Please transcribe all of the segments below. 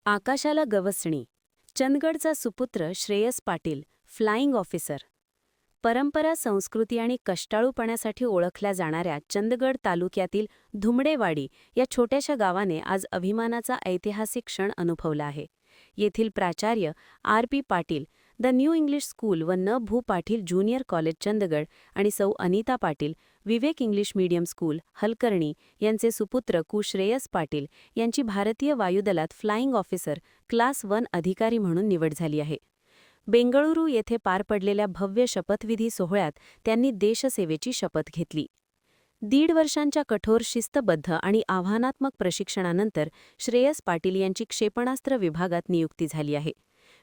आकाशाला गवसणी. चंदगडचा सुपुत्र श्रेयस पाटील, फ्लाइंग ऑफिसर. परंपरा, संस्कृती आणि कष्टाळूपणासाठी ओळखल्या जाणाऱ्या चंदगड तालुक्यातील धुमडेवाडी या छोट्याशा गावाने आज अभिमानाचा ऐतिहासिक क्षण अनुभवला आहे. येथील प्राचार्य R.P. Patil, the new English school व न. भू पाटील ज्युनियर कॉलेज चंदगड आणि सौ अनिता पाटील, विवेक इंग्लिश मीडियम स्कूल, हलकर्णी यांचे सुपुत्र कु. श्रेयस पाटील यांची भारतीय वायुदलात फ्लाइंग ऑफिसर क्लास 1 अधिकारी म्हणून निवड झाली आहे. बेंगळुरू येथे पार पडलेल्या भव्य शपथविधी सोहळ्यात त्यांनी देशसेवेची शपथ घेतली. 1.5 वर्षांच्या कठोर, शिस्तबद्ध आणि आव्हानात्मक प्रशिक्षणानंतर श्रेयस पाटील यांची क्षेपणास्त्र विभागात नियुक्ती झाली आहे.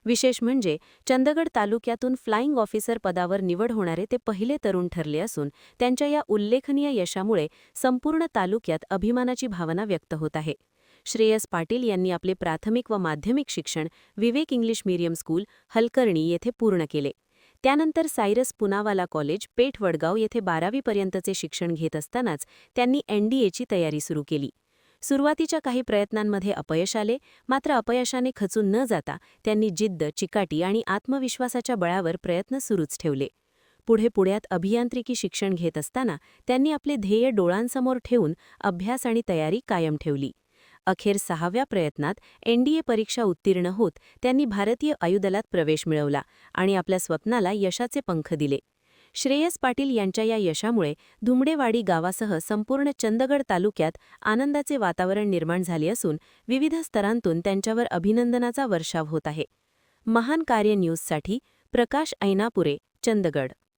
विशेष म्हणजे चंदगड तालुक्यातून फ्लाइंग ऑफिसर पदावर निवड होणारे ते पहिले तरुण ठरले असून त्यांच्या या उल्लेखनीय यशामुळे संपूर्ण तालुक्यात अभिमानाची भावना व्यक्त होत आहे. श्रेयस पाटील यांनी आपले प्राथमिक व माध्यमिक शिक्षण विवेक इंग्लिश मीडियम स्कूल, हलकर्णी येथे पूर्ण केले. त्यानंतर सायरस पूनावाला कॉलेज, पेठ वडगाव येथे 12वी पर्यंतचे शिक्षण घेत असतानाच त्यांनी NDAची तयारी सुरू केली. सुरुवातीच्या काही प्रयत्नांमध्ये अपयश आले, मात्र अपयशाने खचून न जाता त्यांनी जिद्द, चिकाटी आणि आत्मविश्वासाच्या बळावर प्रयत्न सुरूच ठेवले. पुढे पुण्यात अभियांत्रिकी शिक्षण घेत असताना त्यांनी आपले ध्येय डोळ्यांसमोर ठेवून अभ्यास आणि तयारी कायम ठेवली. अखेर 6व्या प्रयत्नात NDA परीक्षा उत्तीर्ण होत त्यांनी भारतीय वायुदलात प्रवेश मिळवला आणि आपल्या स्वप्नाला यशाचे पंख दिले. श्रेयस पाटील यांच्या या यशामुळे धुमडेवाडी गावासह संपूर्ण चंदगड तालुक्यात आनंदाचे वातावरण निर्माण झाले असून विविध स्तरांतून त्यांच्यावर अभिनंदनाचा वर्षाव होत आहे. महान कार्य न्यूजसाठी प्रकाश ऐनापुरे, चंदगड.